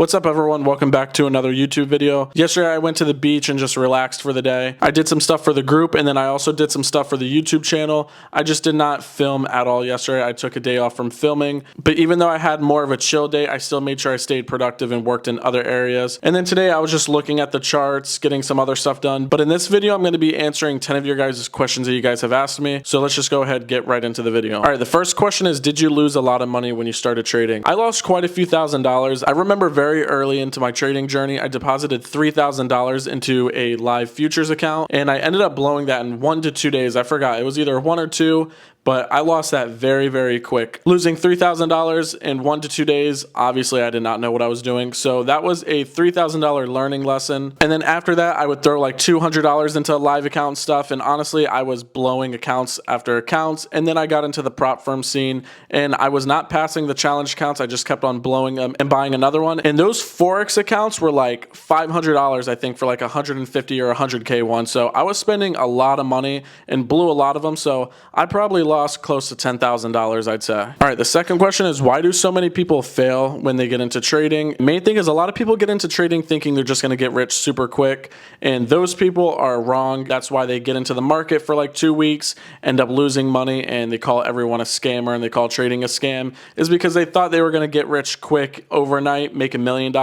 What's up everyone, welcome back to another YouTube video. Yesterday I went to the beach and just relaxed for the day. I did some stuff for the group and then I also did some stuff for the YouTube channel. I just did not film at all yesterday. I took a day off from filming, but even though I had more of a chill day, I still made sure I stayed productive and worked in other areas. And then today I was just looking at the charts, getting some other stuff done. But in this video I'm going to be answering 10 of your guys' questions that you guys have asked me. So let's just go ahead and get right into the video. Alright, the first question is, did you lose a lot of money when you started trading? I lost quite a few $1,000s. I remember very early into my trading journey, I deposited $3,000 into a live futures account and I ended up blowing that in 1 to 2 days. I forgot, it was either 1 or 2, but I lost that very, very quick. Losing $3,000 in 1 to 2 days, obviously I did not know what I was doing. So that was a $3,000 learning lesson. And then after that, I would throw like $200 into live account stuff. And honestly, I was blowing accounts after accounts. And then I got into the prop firm scene and I was not passing the challenge accounts. I just kept on blowing them and buying another one. And those Forex accounts were like $500, I think, for like 150 or 100K one. So I was spending a lot of money and blew a lot of them. So I probably lost close to $10,000, I'd say. All right, the second question is, why do so many people fail when they get into trading? Main thing is a lot of people get into trading thinking they're just going to get rich super quick, and those people are wrong. That's why they get into the market for like 2 weeks, end up losing money, and they call everyone a scammer and they call trading a scam, is because they thought they were going to get rich quick overnight, make $1 million,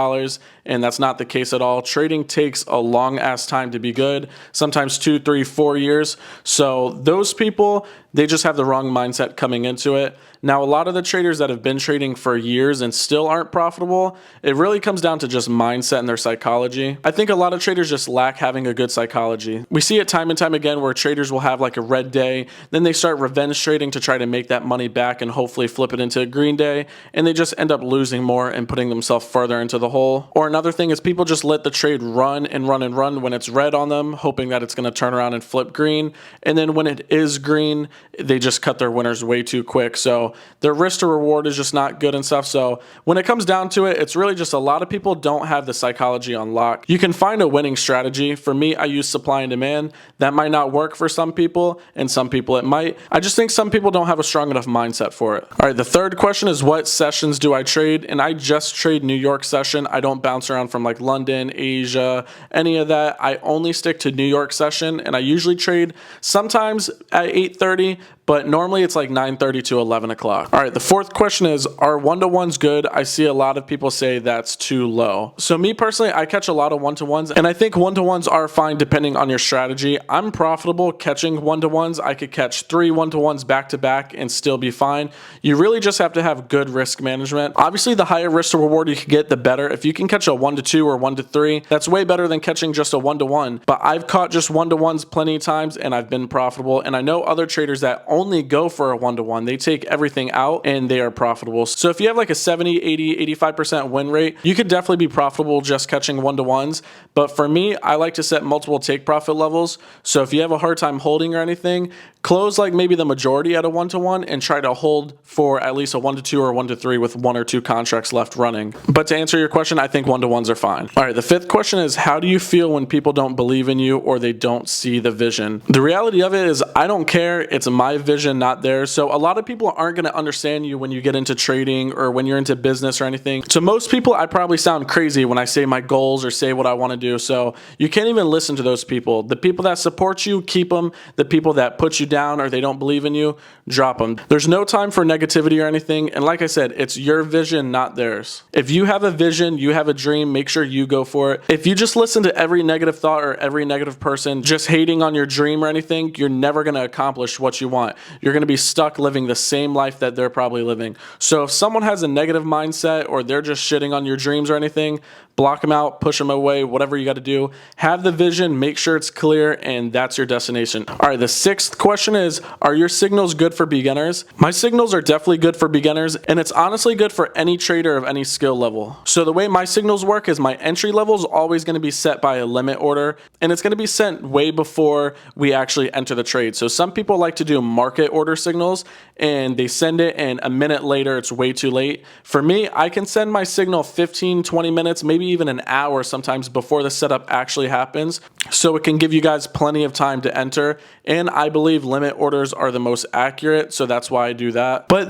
and that's not the case at all. Trading takes a long ass time to be good, sometimes 2, 3, 4 years. So those people, they just have the wrong mindset coming into it. Now, a lot of the traders that have been trading for years and still aren't profitable, it really comes down to just mindset and their psychology. I think a lot of traders just lack having a good psychology. We see it time and time again where traders will have like a red day, then they start revenge trading to try to make that money back and hopefully flip it into a green day, and they just end up losing more and putting themselves further into the hole. Or another thing is people just let the trade run and run and run when it's red on them, hoping that it's going to turn around and flip green, and then when it is green, they just cut their winners way too quick. So their risk to reward is just not good and stuff. So when it comes down to it, it's really just a lot of people don't have the psychology on lock. You can find a winning strategy. For me, I use supply and demand. That might not work for some people, and some people it might. I just think some people don't have a strong enough mindset for it. All right, the third question is, what sessions do I trade? And I just trade New York session. I don't bounce around from like London, Asia, any of that. I only stick to New York session, and I usually trade sometimes at 8:30, but normally it's like 9:30 to 11 o'clock. All right, the fourth question is, are one-to-ones good? I see a lot of people say that's too low. So me personally, I catch a lot of one-to-ones, and I think one-to-ones are fine depending on your strategy. I'm profitable catching one-to-ones. I could catch 3 one-to-ones back-to-back and still be fine. You really just have to have good risk management. Obviously, the higher risk to reward you can get, the better. If you can catch a 1-to-2 or 1-to-3, that's way better than catching just a 1-to-1. But I've caught just 1-to-ones plenty of times, and I've been profitable. And I know other traders that only go for a 1-to-1. They take everything out and they are profitable. So if you have like a 70, 80, 85% win rate, you could definitely be profitable just catching 1-to-1s. But for me, I like to set multiple take profit levels. So if you have a hard time holding or anything, close like maybe the majority at a 1-to-1 and try to hold for at least a 1-to-2 or 1-to-3 with 1 or 2 contracts left running. But to answer your question, I think 1-to-1s are fine. All right, the fifth question is, how do you feel when people don't believe in you or they don't see the vision? The reality of it is, I don't care. It's my vision, not theirs. So a lot of people aren't going to understand you when you get into trading or when you're into business or anything. To most people, I probably sound crazy when I say my goals or say what I want to do. So you can't even listen to those people. The people that support you, keep them. The people that put you down or they don't believe in you, drop them. There's no time for negativity or anything. And like I said, it's your vision, not theirs. If you have a vision, you have a dream, make sure you go for it. If you just listen to every negative thought or every negative person just hating on your dream or anything, you're never going to accomplish what you want. You're going to be stuck living the same life that they're probably living. So if someone has a negative mindset or they're just shitting on your dreams or anything, block them out, push them away, whatever you got to do. Have the vision, make sure it's clear, and that's your destination. All right, the sixth question is, are your signals good for beginners? My signals are definitely good for beginners, and it's honestly good for any trader of any skill level. So the way my signals work is my entry level is always going to be set by a limit order, and it's going to be sent way before we actually enter the trade. So some people like to do market order signals and they send it and a minute later it's way too late. For me, I can send my signal 15, 20 minutes, maybe even an hour sometimes before the setup actually happens. So it can give you guys plenty of time to enter. And I believe limit orders are the most accurate, so that's why I do that. But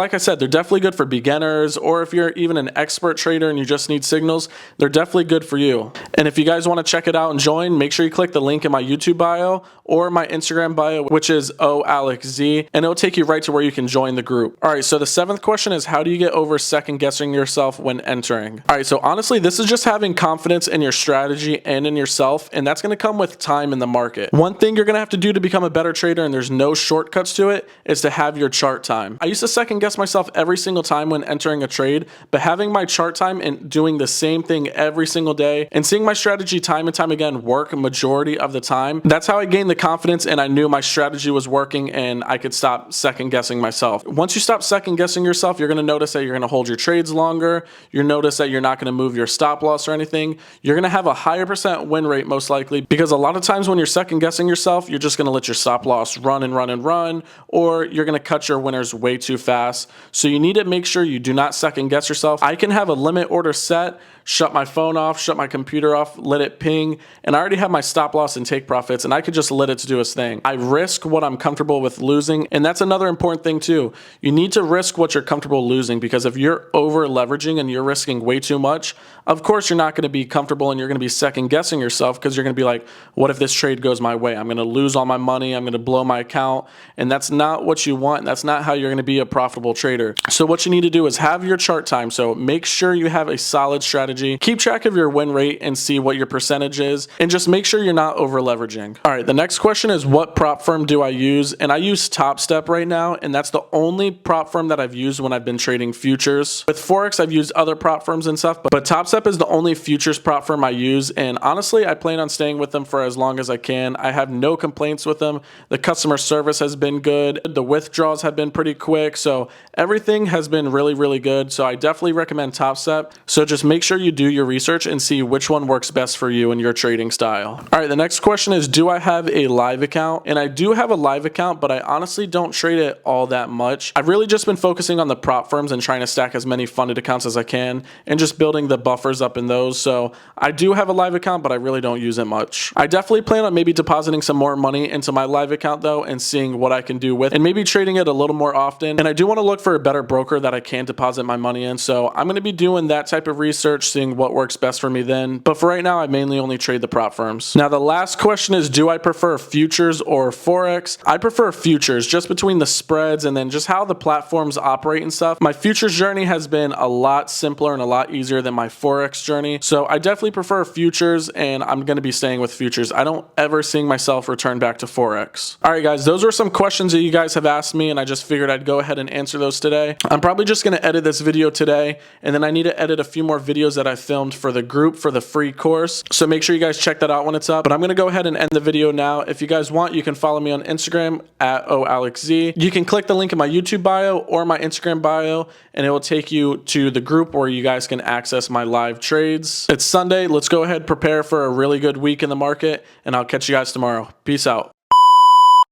like I said, they're definitely good for beginners, or if you're even an expert trader and you just need signals, they're definitely good for you. And if you guys want to check it out and join, make sure you click the link in my YouTube bio or my Instagram bio, which is OAlexZ, and it'll take you right to where you can join the group. All right, so the seventh question is, how do you get over second guessing yourself when entering? All right, so honestly, this is just having confidence in your strategy and in yourself, and that's going to come with time in the market. One thing you're going to have to do to become a better trader, and there's no shortcuts to it, is to have your chart time. I used to second guess myself every single time when entering a trade, but having my chart time and doing the same thing every single day and seeing my strategy time and time again work a majority of the time, that's how I gained the confidence and I knew my strategy was working and I could stop second guessing myself. Once you stop second guessing yourself, you're going to notice that you're going to hold your trades longer. You'll notice that you're not going to move your stop loss or anything. You're going to have a higher percent win rate most likely, because a lot of times when you're second guessing yourself, you're just going to let your stop loss run and run and run, or you're going to cut your winners way too fast. So you need to make sure you do not second guess yourself. I can have a limit order set, shut my phone off, shut my computer off, let it ping, and I already have my stop loss and take profits, and I could just let it do its thing. I risk what I'm comfortable with losing, and that's another important thing too. You need to risk what you're comfortable losing, because if you're over leveraging and you're risking way too much, of course you're not going to be comfortable and you're going to be second guessing yourself, because you're going to be like, what if this trade goes my way? I'm going to lose all my money, I'm going to blow my account, and that's not what you want. That's not how you're going to be a profitable trader. So what you need to do is have your chart time. So make sure you have a solid strategy. Keep track of your win rate and see what your percentage is, and just make sure you're not over leveraging. All right, the next question is, what prop firm do I use? And I use Top Step right now, and that's the only prop firm that I've used when I've been trading futures. With Forex, I've used other prop firms and stuff, but Top Step is the only futures prop firm I use, and honestly, I plan on staying with them for as long as I can. I have no complaints with them. The customer service has been good. The withdrawals have been pretty quick, so everything has been really, really good. So I definitely recommend Top Step. So just make sure you do your research and see which one works best for you and your trading style. All right, the next question is, do I have a live account? And I do have a live account, but I honestly don't trade it all that much. I've really just been focusing on the prop firms and trying to stack as many funded accounts as I can and just building the buffers up in those. So I do have a live account, but I really don't use it much. I definitely plan on maybe depositing some more money into my live account though, and seeing what I can do with, and maybe trading it a little more often. And I do want to look for a better broker that I can deposit my money in. So I'm going to be doing that type of research, seeing what works best for me then. But for right now, I mainly only trade the prop firms. Now, the last question is, do I prefer futures or Forex? I prefer futures, just between the spreads and then just how the platforms operate and stuff. My futures journey has been a lot simpler and a lot easier than my Forex journey. So I definitely prefer futures, and I'm going to be staying with futures. I don't ever see myself return back to Forex. All right, guys, those were some questions that you guys have asked me, and I just figured I'd go ahead and answer those today. I'm probably just going to edit this video today, and then I need to edit a few more videos that I filmed for the group for the free course. So make sure you guys check that out when it's up. But I'm going to go ahead and end the video now. If you guys want, you can follow me on Instagram at OAlexZ. You can click the link in my YouTube bio or my Instagram bio, and it will take you to the group where you guys can access my live trades. It's Sunday. Let's go ahead, prepare for a really good week in the market, and I'll catch you guys tomorrow. Peace out.